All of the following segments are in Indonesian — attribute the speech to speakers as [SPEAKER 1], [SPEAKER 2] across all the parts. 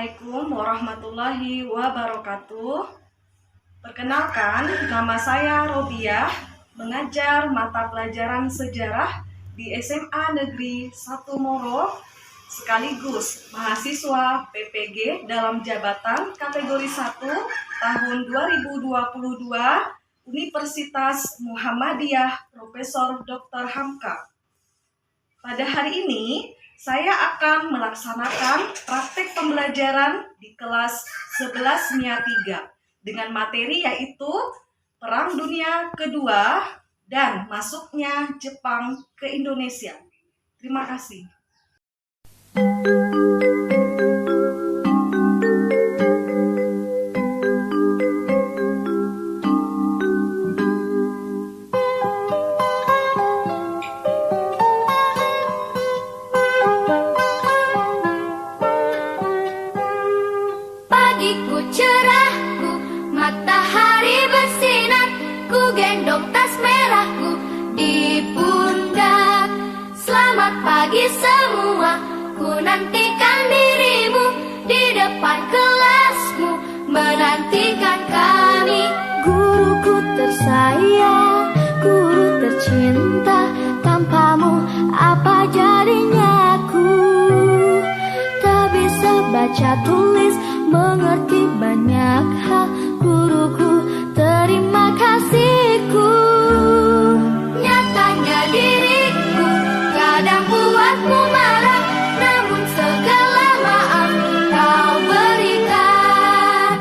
[SPEAKER 1] Assalamualaikum warahmatullahi wabarakatuh. Perkenalkan, nama saya Robiah, mengajar mata pelajaran sejarah di SMA Negeri 1 Moro, sekaligus mahasiswa PPG dalam jabatan kategori 1 tahun 2022 Universitas Muhammadiyah Profesor Dr. Hamka. Pada hari ini, saya akan melaksanakan praktek pembelajaran di kelas 11 MIA 3 dengan materi yaitu Perang Dunia Kedua dan masuknya Jepang ke Indonesia. Terima kasih.
[SPEAKER 2] Pagiku cerahku, matahari bersinar, ku gendong tas merahku di pundak. Selamat pagi semua, ku nantikan dirimu di depan kelasmu, menantikan kami. Guruku tersayang, guru tercinta, tanpamu apa jadinya aku? Tak bisa baca tulis, mengerti banyak hal, guruku, terima kasihku. Nyatanya diriku kadang buatmu marah, namun segala maaf kau berikan.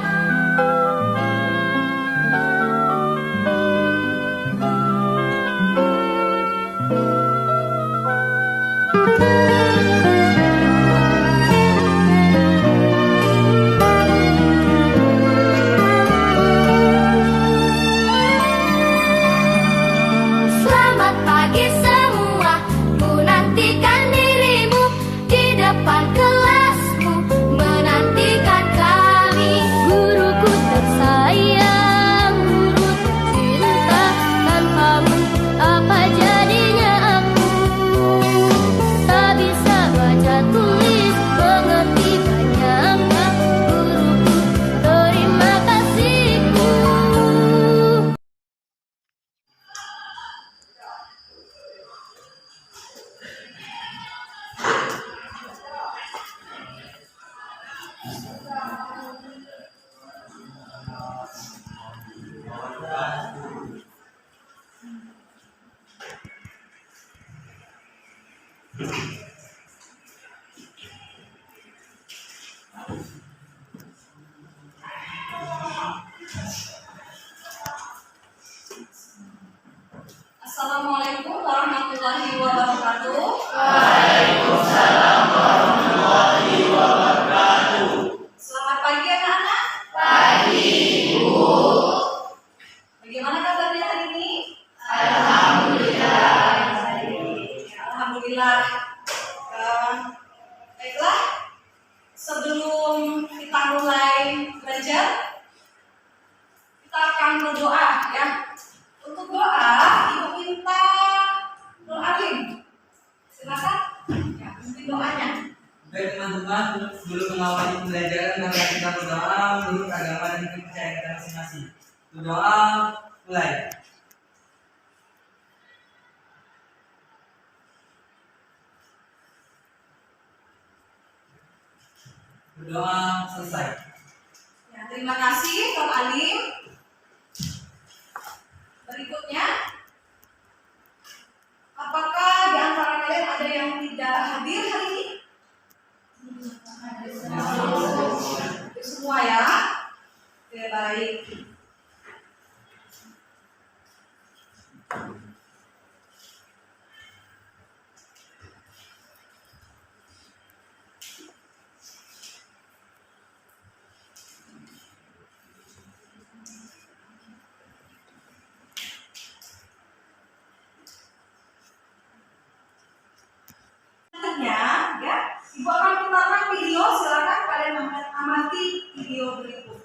[SPEAKER 2] Selamat pagi semua, ku nantikan dirimu di depan kelasmu, menantikan kami. Guruku tersayang, guru tercinta, tanpamu apa jadinya aku? Tak bisa baca tulis, mengerti banyak hal, guruku, terima kasihku.
[SPEAKER 1] Assalamualaikum warahmatullahi wabarakatuh. Selamat pagi anak-anak. Pagi, Bu. Bagaimana kabarnya hari ini? Alhamdulillah. Baiklah, sebelum kita mulai belajar, kita akan berdoa ya. Untuk doa, Ibu minta Nur Alim. Silakan. Ya, mungkin doanya.
[SPEAKER 3] Baik teman-teman, sebelum mengawali pembelajaran mari kita berdoa menurut agama dan kepercayaan kita masing-masing. Berdoa mulai. Berdoa selesai.
[SPEAKER 1] Ya, terima kasih Nur Alim. Berikutnya, apakah di antara kalian ada yang tidak hadir hari ini? Semua ya? Oke, baik. Selanjutnya, ya, Ibu akan putarkan video. Silakan kalian amati video berikut.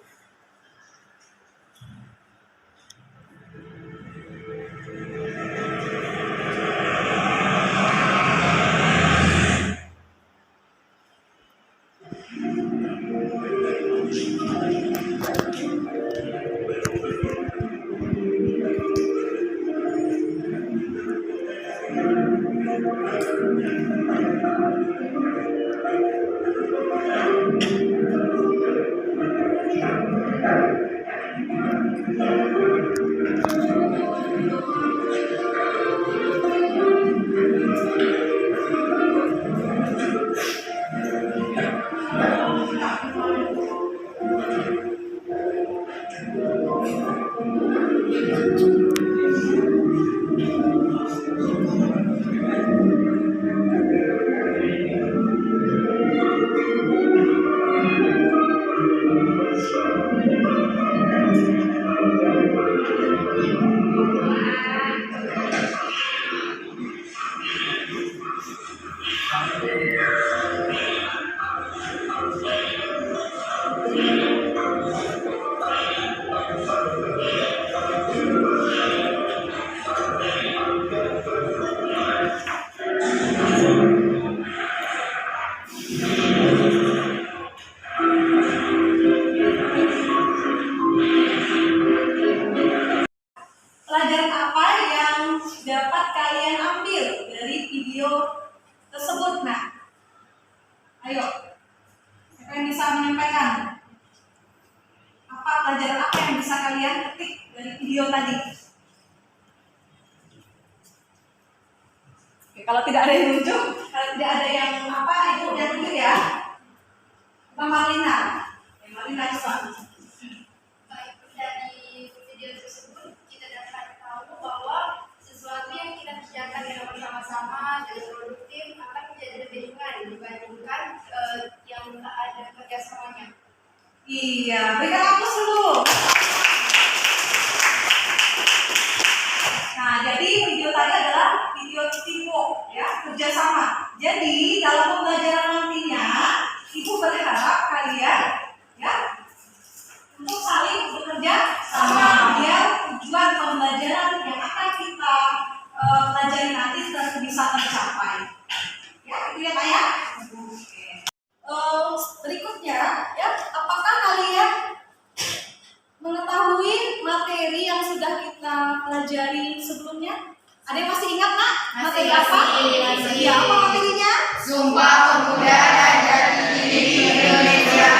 [SPEAKER 1] kalian ketik dari video tadi. Oke, kalau tidak ada yang lucu, kalau tidak ada yang apa, itu yang lucu ya. Bang Marlina, Marlina coba.
[SPEAKER 2] Baik, dari video tersebut kita dapat tahu bahwa sesuatu yang kita kerjakan dengan bersama-sama dan produktif akan menjadi lebih ringan dibandingkan yang tak ada kerjasamanya.
[SPEAKER 1] Iya, berikan aplaus dulu. Nah, jadi video tadi adalah video teamwork ya, kerjasama. Jadi dalam pembelajaran nantinya, Ibu berharap kalian ya untuk saling bekerja sama biar tujuan pembelajaran yang akan kita pelajari nanti bisa tercapai. Ya, itu ya Pak ya. Berikutnya ya, apakah kalian mengetahui materi yang sudah kita pelajari sebelumnya? Ada yang masih ingat Nak? Materi apa? Iya, apa materinya?
[SPEAKER 4] Sumpah Pemuda dan Jati Diri Indonesia.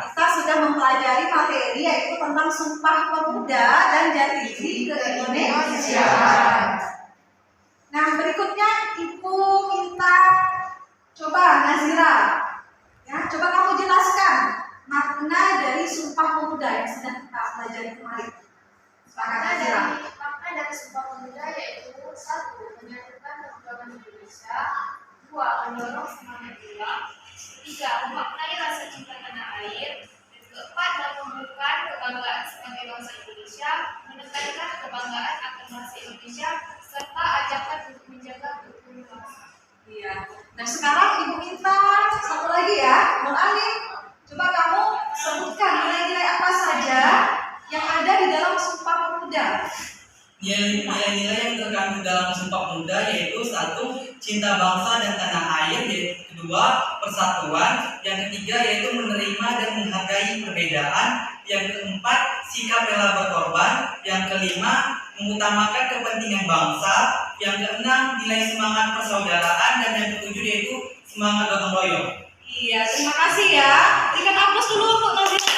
[SPEAKER 1] Kita sudah mempelajari materi yaitu tentang Sumpah Pemuda dan Jati Diri Indonesia. Nah, berikutnya Ibu minta coba Nazira, ya, coba kamu jelaskan makna dari Sumpah Pemuda yang sedang kita pelajari kemarin. Silakan Nazira.
[SPEAKER 2] Makna dari Sumpah Pemuda yaitu 1. Menyatukan perjuangan Indonesia, 2. Mendorong semangat jiwa, 3. Memaknai rasa cinta tanah air, dan 4. Menumbuhkan kebanggaan sebagai bangsa Indonesia, menekankan kebanggaan akan bangsa Indonesia, serta ajakan untuk menjaga keutuhan bangsa.
[SPEAKER 1] Iya. Nah, sekarang Ibu minta satu lagi ya, Bang Alim. Coba kamu sebutkan nilai-nilai apa saja yang ada di dalam Sumpah Pemuda.
[SPEAKER 3] Nilai-nilai yang terkandung dalam Sumpah Pemuda yaitu 1. Cinta bangsa dan tanah air, yaitu 2. Persatuan, yang ketiga yaitu menerima dan menghargai perbedaan, yang keempat sikap rela berkorban, yang kelima mengutamakan kepentingan bangsa, yang keenam nilai semangat persaudaraan, dan yang ketujuh yaitu semangat gotong royong.
[SPEAKER 1] Iya, terima kasih ya. Berikan aplaus dulu untuk Nazira.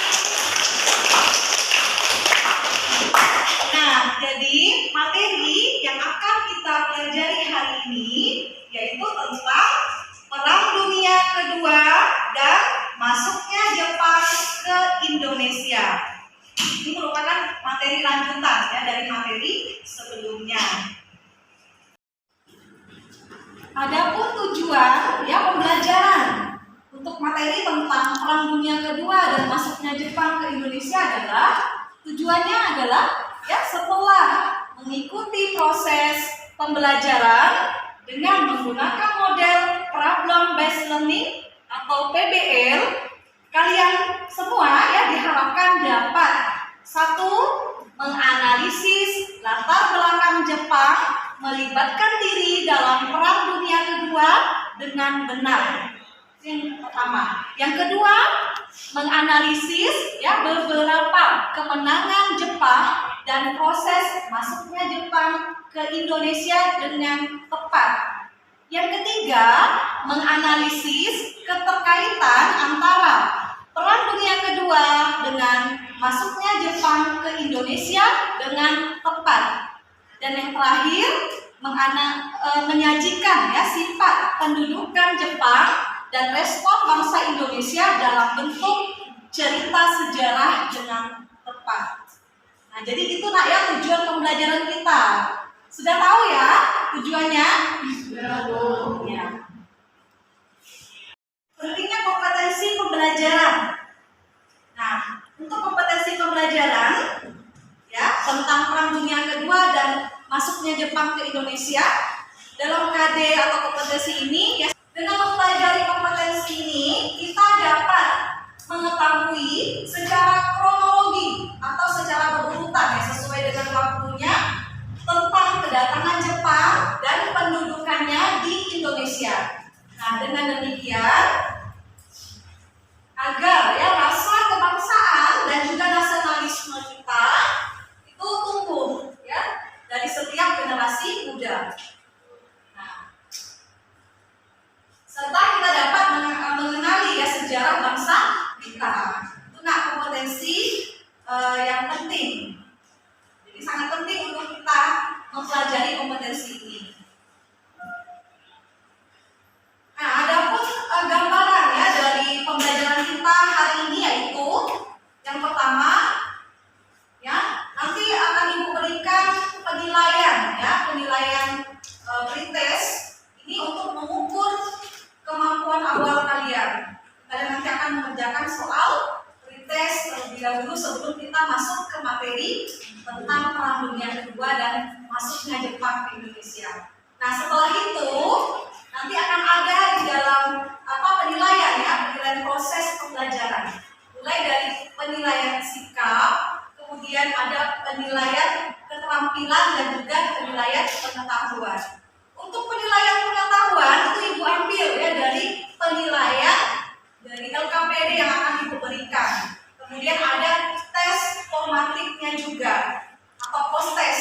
[SPEAKER 1] Nah, jadi materi yang akan kita pelajari hari ini yaitu tentang Perang Dunia Kedua dan masuknya Jepang ke Indonesia. Ini merupakan materi lanjutan ya dari materi sebelumnya. Adapun tujuan ya pembelajaran untuk materi tentang Perang Dunia Kedua dan masuknya Jepang ke Indonesia adalah tujuannya adalah ya setelah mengikuti proses pembelajaran dengan menggunakan model problem based learning atau PBL, kalian semua ya diharapkan dapat 1. Menganalisis latar belakang Jepang melibatkan diri dalam Perang Dunia Kedua dengan benar. Yang pertama. Yang kedua, menganalisis ya beberapa kemenangan Jepang dan proses masuknya Jepang ke Indonesia dengan tepat. Yang ketiga, menganalisis keterkaitan antara Perang Dunia Kedua dengan masuknya Jepang ke Indonesia dengan tepat. Dan yang terakhir, menyajikan ya sifat pendudukan Jepang dan respon bangsa Indonesia dalam bentuk cerita sejarah dengan tepat. Nah, jadi itu Nak ya tujuan pembelajaran kita. Sudah tahu ya tujuannya? Sudah tahu. Ya. Pentingnya kompetensi pembelajaran. Nah, untuk kompetensi pembelajaran ya tentang Perang Dunia Kedua dan masuknya Jepang ke Indonesia dalam KD atau kompetensi ini ya, dengan mempelajari kompetensi ini kita dapat mengetahui secara kronologi atau secara berurutan ya sesuai dengan waktunya tentang kedatangan Jepang dan pendudukannya di Indonesia. Nah, dengan demikian agar ya rasa kebangsaan dan juga nasionalisme kita itu tumbuh ya dari setiap generasi muda. Nah, serta kita dapat mengenali ya sejarah bangsa kita. Itu nah kompetensi yang penting. Jadi sangat penting untuk kita mempelajari kompetensi ini. Nah, adapun gambaran ya dari pembelajaran kita hari ini yaitu yang pertama ya, nanti akan Ibu berikan penilaian ya, penilaian pretest ini untuk mengukur kemampuan awal kalian. Kalian nanti akan mengerjakan soal pretest terlebih dahulu sebelum kita masuk ke materi tentang Perang Dunia Kedua dan masuknya Jepang ke Indonesia. Nah, setelah itu nanti akan ada di dalam penilaian ya, penilaian proses pembelajaran. Mulai dari penilaian sikap, kemudian ada penilaian keterampilan dan juga penilaian pengetahuan. Untuk penilaian pengetahuan itu Ibu ambil ya dari penilaian dari LKPD yang akan Ibu berikan. Kemudian ada tes formatifnya juga atau post-tes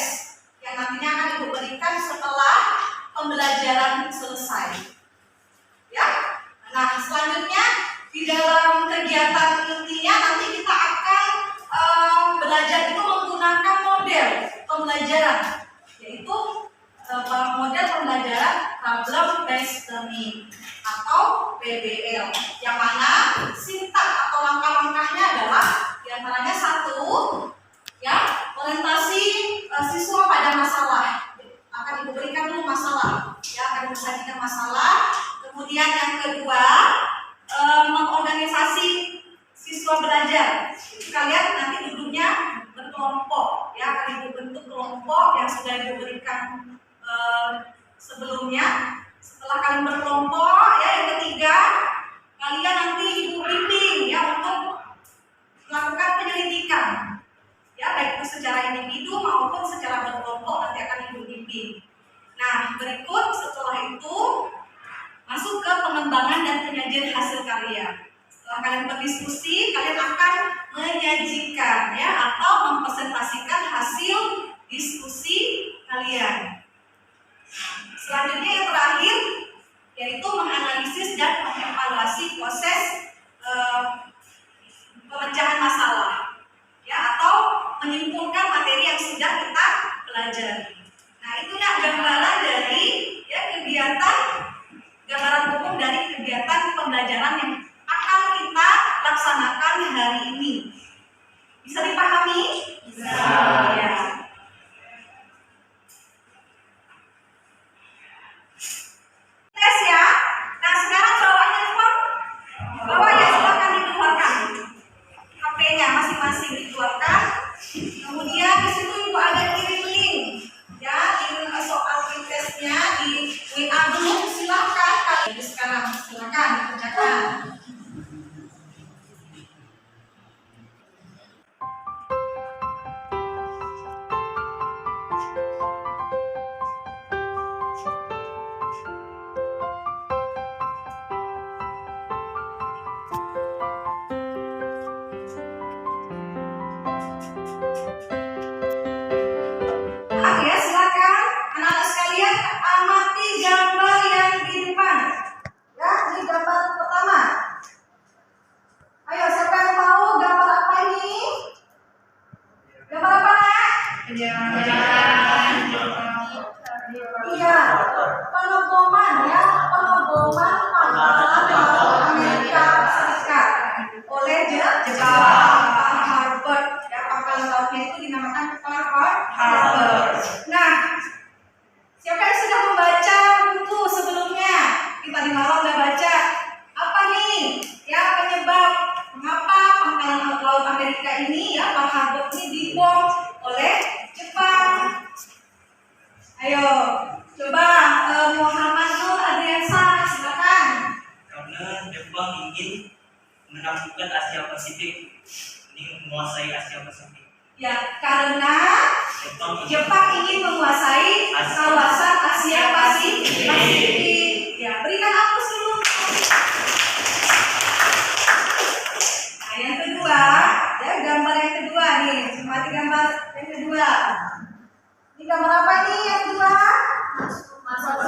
[SPEAKER 1] yang nantinya akan Ibu berikan setelah pembelajaran selesai. Ya. Nah, selanjutnya di dalam kegiatan intinya nanti kita akan belajar itu menggunakan model pembelajaran, yaitu model pembelajaran problem based learning atau PBL, yang mana sintak atau langkah-langkahnya adalah diantaranya satu ya, orientasi siswa pada masalah. Akan Ibu berikan dulu masalah ya, akan disajikan masalah. Kemudian yang kedua, mengorganisasi siswa belajar. Jadi kalian nanti duduknya berkelompok ya, akan Ibu bentuk kelompok yang sudah Ibu berikan sebelumnya. Setelah kalian berkelompok ya, yang ketiga kalian nanti Ibu bimbing ya untuk melakukan penyelidikan ya, baik itu secara individu maupun secara berkelompok nanti akan Ibu bimbing. Nah, berikut setelah itu masuk ke pengembangan dan penyajian hasil karya. Setelah kalian berdiskusi, kalian akan menyajikan ya atau mempresentasikan hasil diskusi kalian. Selanjutnya yang terakhir yaitu menganalisis dan mengevaluasi proses pemecahan masalah ya, atau menyimpulkan materi yang sudah kita pelajari. Nah, itulah gambaran dari ya kegiatan, gambaran umum dari kegiatan pembelajaran yang akan kita laksanakan hari ini. Bisa dipahami? Bisa. Ya. Tes ya. Nah, sekarang bawa handphone. Bawa ya, silakan dikeluarkan. HP-nya masing-masing dikeluarkan. Kemudian di situ Ibu ada kirim link. Ya, kirim soal pretestnya di WA dulu. Silakan kalian sekarang. Silakan dikerjakan. Ya, silakan anak-anak sekalian amati gambar yang di depan. Ya, ini gambar pertama. Ayo, siapa yang tahu gambar apa ini? Gambar apa, Nak? Iya, pengeboman ya, pengeboman pangkalan Amerika Serikat oleh Jepang, Harvard. Ya, pangkalan lautnya itu dinamakan Harvard. Nah, siapa yang sudah membaca buku sebelumnya? Kita di malam udah baca. Apa nih? Ya, penyebab mengapa pangkalan laut Amerika ini ya, Harvard ini dibom oleh Jepang. Ayo, coba Muhammad Nur Adriansa, silakan.
[SPEAKER 3] Karena Jepang ingin menaklukkan Asia Pasifik, ingin menguasai Asia Pasifik.
[SPEAKER 1] Ya, karena Jepang ingin menguasai kawasan Asia Pasifik. Ya, berikan hapus dulu. Nah, yang kedua, ya gambar yang kedua nih, cermati gambar yang kedua. Ini gambar apa nih yang kedua? Gambar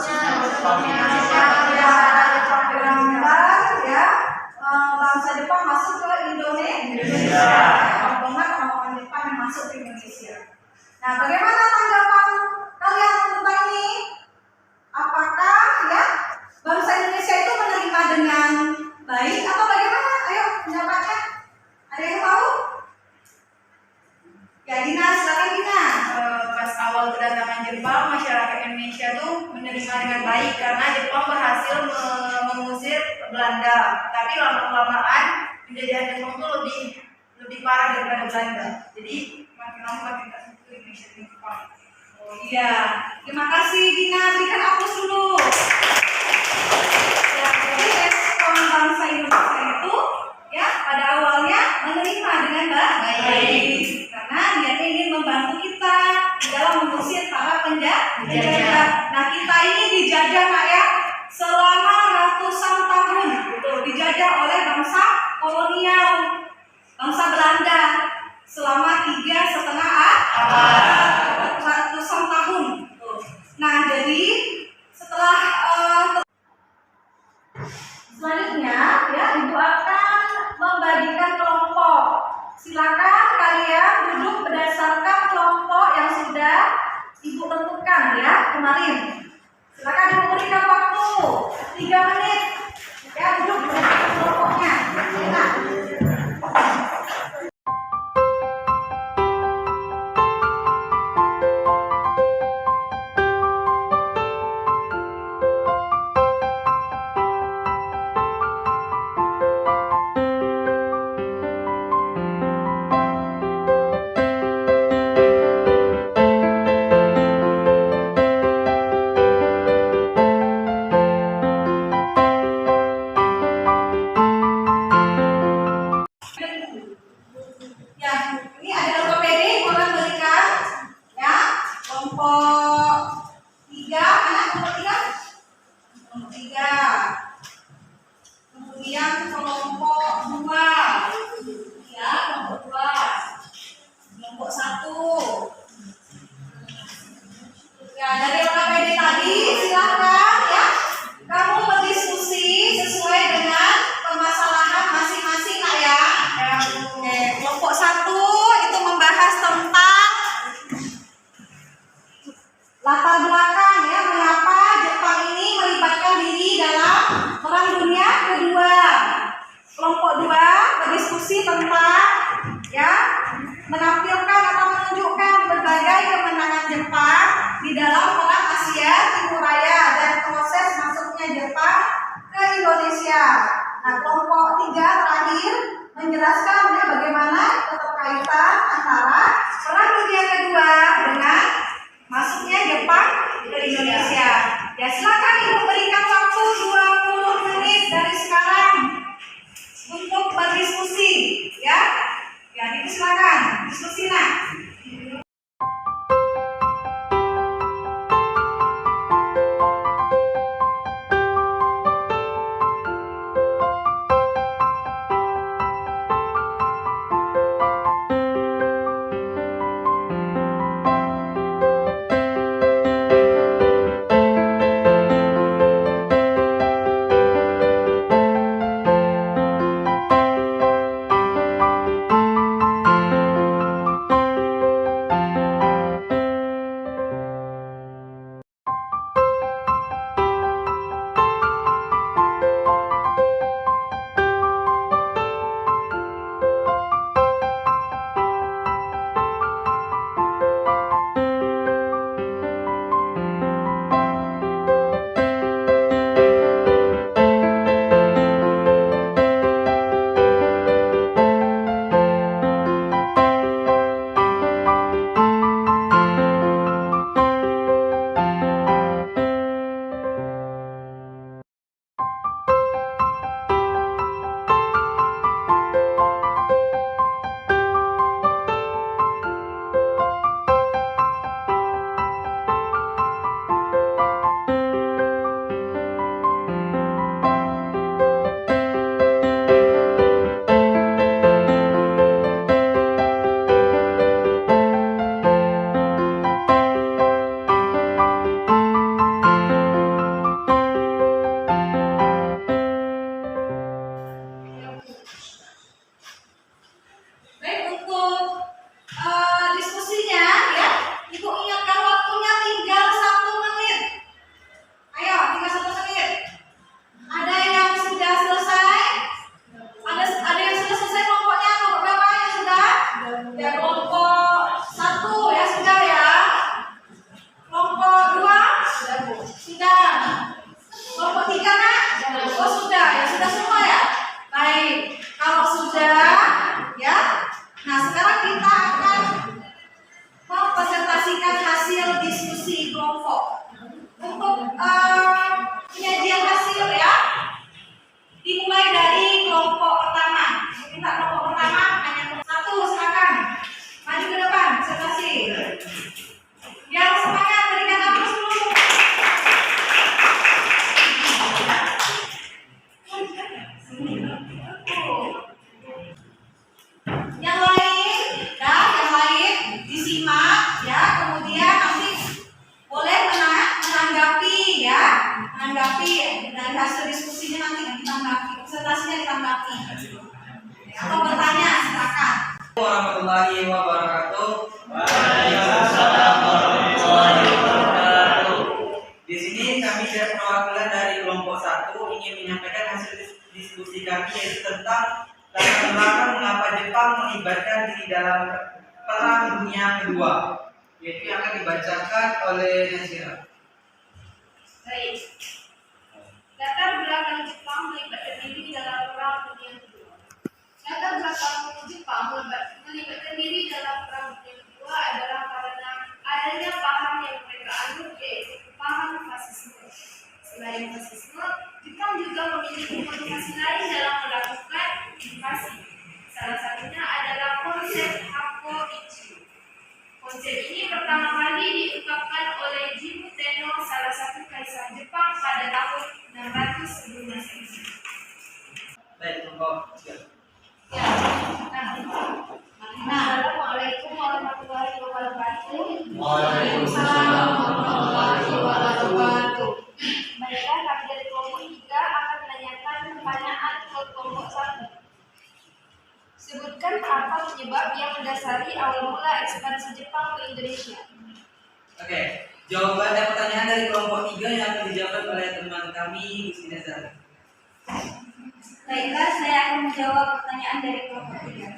[SPEAKER 1] ya, bangsa Jepang masuk ke Indonesia. Rombongan orang-orang Nah, bagaimana tanggapan kalian tentang ini? Apakah ya bangsa Indonesia itu menerima dengan baik atau bagaimana? Ayo pendapatnya. Ada yang tahu? Ya, Dina, silakan Dina.
[SPEAKER 2] Pas awal kedatangan Jepang, masyarakat Indonesia tuh menerima dengan baik karena Jepang berhasil mengusir Belanda. Tapi lama-kelamaan penjajahan Jepang tuh lebih parah daripada Belanda. Jadi makin lama makin tak suka Indonesia dengan Jepang.
[SPEAKER 1] Oh iya, terima kasih Dina. Berikan aplaus dulu. Ya, jadi respon bangsa Indonesia itu ya pada awalnya menerima dengan baik. Karena dia ingin membantu kita dalam mengusir para penjajah. Nah, kita ini dijajah Nak ya selama ratusan tahun. Betul, dijajah oleh bangsa kolonial, bangsa Belanda selama 3,5 abad, ratusan tahun. Nah, jadi setelah selanjutnya ya Ibu akan membagikan kelompok. Silakan kalian duduk berdasarkan kelompok yang sudah Ibu tentukan ya kemarin. Silakan Ibu berikan waktu 3 menit ya duduk berdasarkan kelompoknya. Silakan. Ya, ini ada LKPD, boleh berikan ya kelompok 3, mana kelompok 3? Kelompok 3. Kemudian kelompok 2. Ya, kelompok 2. Kelompok 1. Ya, dari LKPD tadi silakan ya kamu berdiskusi sesuai dengan permasalahan masing-masing Nak ya. Oke, kelompok 1 itu membahas tentang latar belakang ya mengapa Jepang ini melibatkan diri dalam Perang Dunia Kedua. Kelompok 2 berdiskusi tentang ya menampilkan atau menunjukkan berbagai kemenangan Jepang di dalam Perang Asia Timur Raya dan proses masuknya Jepang ke Indonesia. Nah, kelompok 3 terakhir menjelaskan ya bagaimana keterkaitan antara Perang Dunia Kedua dengan masuknya Jepang ke Indonesia. Ya, silakan Ibu berikan waktu 20 menit dari sekarang untuk berdiskusi ya. Ya, Ibu silakan diskusi Nak.
[SPEAKER 3] warahmatullahi wabarakatuh.
[SPEAKER 5] Waalaikumsalam warahmatullahi wabarakatuh.
[SPEAKER 3] Di sini kami dari perwakilan dari kelompok 1 ingin menyampaikan hasil diskusi kami yaitu tentang latar belakang mengapa Jepang melibatkan diri dalam Perang Dunia Kedua, yaitu yang akan dibacakan oleh Nasira.
[SPEAKER 2] Baik. Latar belakang Jepang melibatkan diri dalam Perang Dunia Kedua. Latar belakang Jepang melibatkan diri dalam Perang Dunia Kedua adalah karena adanya paham yang mereka anut, yaitu paham fasisme. Selain fasisme, Jepang juga memiliki motivasi lain dalam melakukan invasi. Salah satunya adalah konsep Hako Ichi. Konsep ini pertama kali diungkapkan oleh Jimmu Tenno, salah satu kaisar Jepang pada tahun 600 sebelum Masehi.
[SPEAKER 3] Baik, kelompok 3.
[SPEAKER 2] Ya, Assalamualaikum warahmatullahi wabarakatuh.
[SPEAKER 4] Waalaikumsalam warahmatullahi wabarakatuh.
[SPEAKER 2] Baiklah, kami dari kelompok 3 akan menanyakan pertanyaan ke kelompok 1. Sebutkan apa penyebab yang mendasari awal mula ekspansi Jepang ke Indonesia.
[SPEAKER 3] Oke, jawaban dan pertanyaan dari kelompok 3 yang akan dijawab oleh teman kami Gusti Nazar.
[SPEAKER 1] Baiklah, saya akan menjawab pertanyaan dari kelompok 3.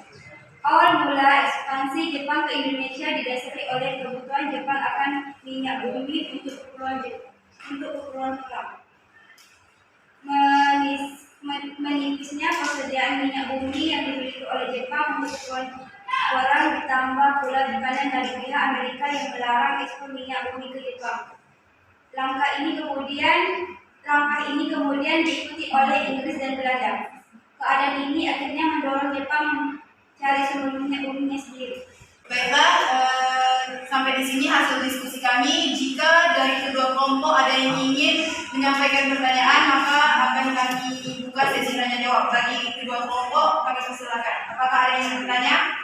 [SPEAKER 1] Awal mula ekspansi Jepang ke Indonesia didasari oleh kebutuhan Jepang akan minyak bumi untuk keperluan perang. Menipisnya persediaan minyak bumi yang dimiliki oleh Jepang untuk keperluan perang ditambah pula tekanan dari pihak Amerika yang melarang ekspor minyak bumi ke Jepang. Langkah ini kemudian diikuti oleh Inggris dan Belanda. Keadaan ini akhirnya mendorong Jepang mencari sumber minyak buminya sendiri.
[SPEAKER 4] Baiklah, sampai di sini hasil diskusi kami. Jika dari kedua kelompok ada yang ingin menyampaikan pertanyaan, maka akan kami buka sesi tanya jawab. Bagi kedua kelompok, kami persilakan. Apakah ada yang ingin bertanya?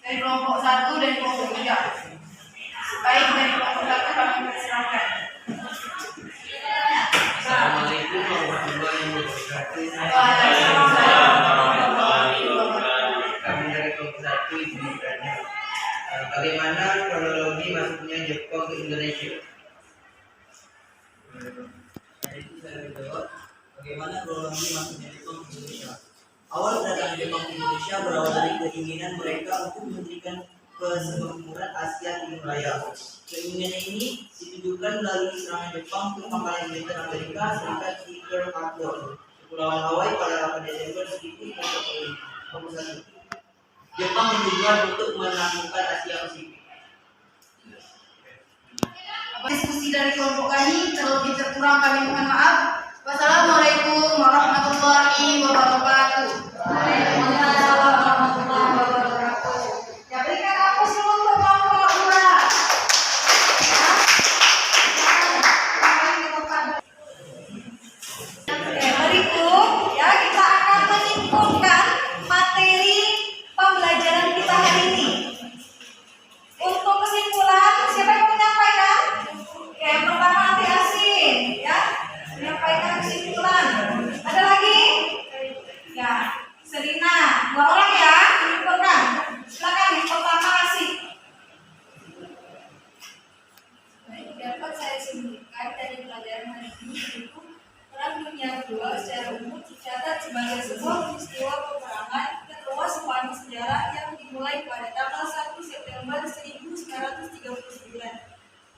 [SPEAKER 4] Dari kelompok 1 dan kelompok 3. Baik, dari kelompok 1 kami persilakan.
[SPEAKER 5] Assalamualaikum warahmatullahi wabarakatuh.
[SPEAKER 4] Waalaikumsalam warahmatullahi wabarakatuh.
[SPEAKER 5] Kami dari kelompok 1 ingin bertanya, bagaimana kronologi masuknya Jepang ke Indonesia?
[SPEAKER 3] Itu saya jawab. Bagaimana kronologi masuknya Jepang ke Indonesia? Awal kedatangan Jepang ke Indonesia berawal dari keinginan mereka untuk mendirikan persemakmuran Asia Timur Raya. Keinginan ini ditujukan melalui serangan Jepang ke pangkalan militer Amerika Serikat di Pearl Harbor, Kepulauan Hawaii pada 8 Desember 1941. Jepang bertujuan untuk menaklukkan Asia Pasifik.
[SPEAKER 4] Diskusi dari kelompok kami terlebih terkurang kami mohon maaf. Wassalamualaikum warahmatullahi wabarakatuh.
[SPEAKER 1] Waalaikumsalam warahmatullahi wabarakatuh. Ya, berikan aku semua untuk kelompok 2. Oke, berikut ya kita akan menyimpulkan materi pembelajaran kita hari ini. Untuk kesimpulan, siapa yang mau menyampaikan? Oke, yang pertama nanti Asin, ya, menyampaikan kesimpulan. Ada lagi? Ya, Serina, 2 orang ya, menyimpulkan. Silakan yang pertama Asin.
[SPEAKER 2] Baik, dapat saya simpulkan dari pelajaran hari ini yaitu Perang Dunia Kedua secara umum dicatat sebagai sebuah peristiwa peperangan ketua sepanjang sejarah yang dimulai pada tanggal 1 September 1939.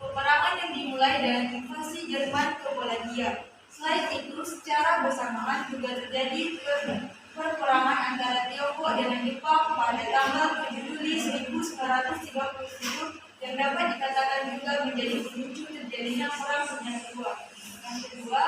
[SPEAKER 2] Peperangan yang dimulai dengan invasi Jerman ke Polandia. Selain itu, secara bersamaan juga terjadi perperangan antara Tiongkok dengan Jepang pada tanggal 7 Juli 1937 yang dapat dikatakan juga menjadi pemicu terjadinya Perang Dunia Kedua. Yang kedua,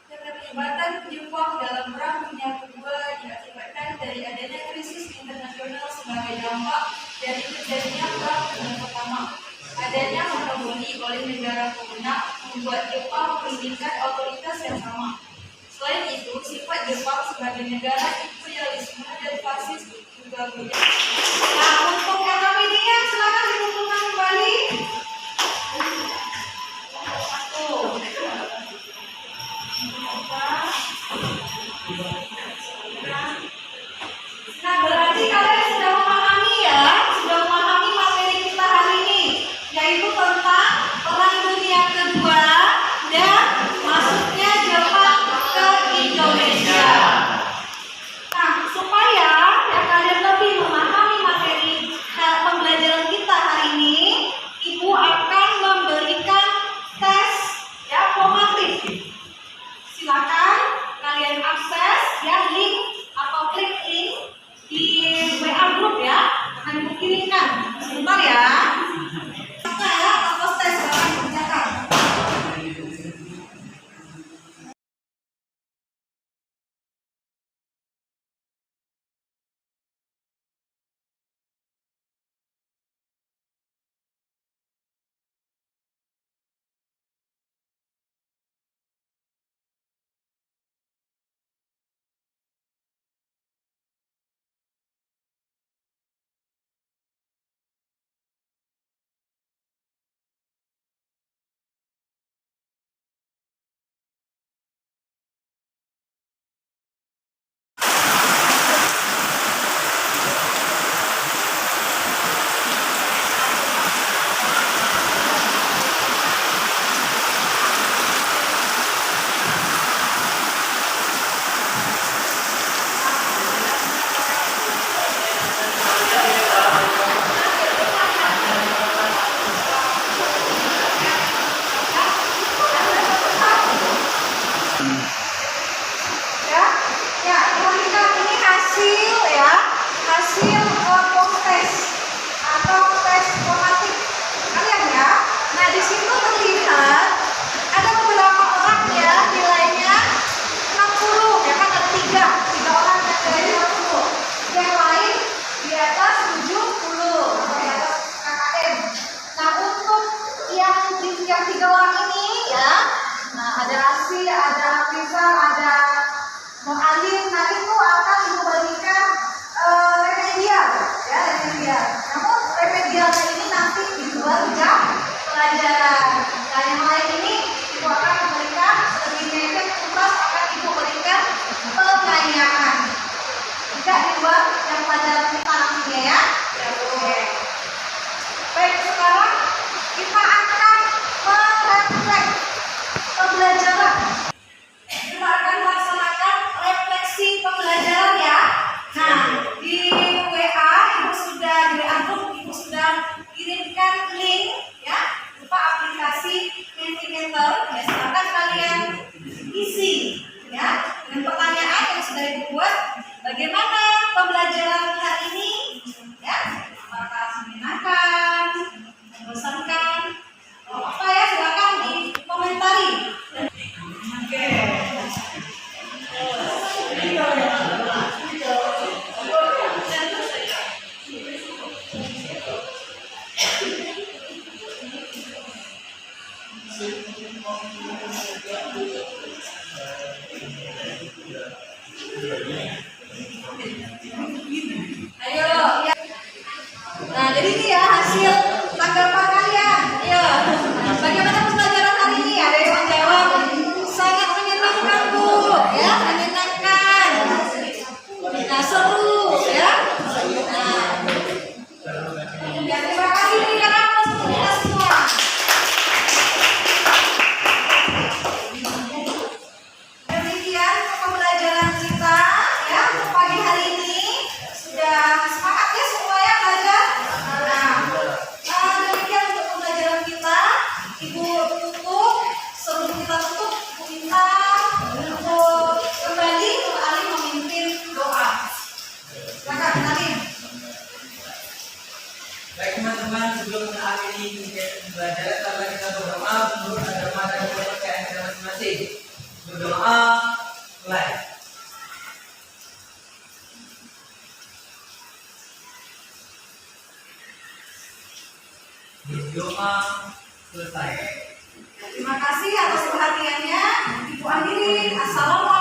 [SPEAKER 2] keterlibatan Jepang dalam Perang Dunia Kedua diakibatkan dari adanya krisis internasional sebagai dampak dari terjadinya Perang Dunia Pertama. Adanya monopoli oleh negara pemenang membuat Jepang menginginkan otoritas yang sama. Selain itu, sifat Jepang sebagai negara imperialisme dan fasis juga menjadi.
[SPEAKER 1] Nah, untuk yang media silakan dikumpulkan kembali. Nah, berarti kalian sudah memahami akan Ibu kirimkan. Sebentar ya. Oke ya, Pak Kostes silakan kerjakan. Ya, ya, perhatikan ini hasil ya, hasil tes atau tes formatif kalian ya. Nah di situ terlihat ada beberapa orang ya nilainya 60 ya kan, ada tiga orang yang nilainya 60, yang lain di atas 70 atau di atas KKM. Nah untuk yang tiga orang ini ya, nah ada Asi, ada Risa, ada Alif, nah itu akan diberikan remedial ya, remedial. Namun remedialnya ini nanti di luar jam pelajaran. Nah yang lain ini itu akan diberikan lebih mepet, tuntas akan ibu berikan pengayaan. Tidak di luar jam pelajaran kita nantinya ya. Oke. Baik, sekarang kita akan merefleks pembelajaran. Kita akan melaksanakan refleksi pembelajaran ya. Nah, di WA Ibu sudah, di WA group Ibu sudah kirimkan link ya berupa aplikasi Mentimeter ya, silakan kalian isi ya dengan pertanyaan yang sudah Ibu buat. Bagaimana pembelajaran hari ini ya? Apakah menyenangkan, membosankan? Oh, apa ya, silakan dikomentari. Oke. Ayo ya. Nah, jadi ini ya hasil tanggapan kalian. Ayo. Bagaimana pembelajaran hari ini? Ada yang menjawab sangat menyenangkan, Bu. Ya, menyenangkan. Nah, seru ya. Nah. Ya, terima kasih berikan aplaus untuk kita semua. Demikian pembelajaran kita ya untuk pagi hari ini. Sudah semangat ya semua ya belajar. Nah, demikian untuk pembelajaran kita. Ibu tutup, sebelum kita tutup, Ibu minta untuk kembali Nur Ali memimpin doa. Silakan Ali.
[SPEAKER 3] Baik teman-teman, sebelum mengakhiri kegiatan pembelajaran, mari kita berdoa menurut agama dan kepercayaan kita masing-masing. Berdoa, mulai. Berdoa, selesai.
[SPEAKER 1] Terima kasih atas perhatiannya. Ibu akhiri. Assalamualaikum.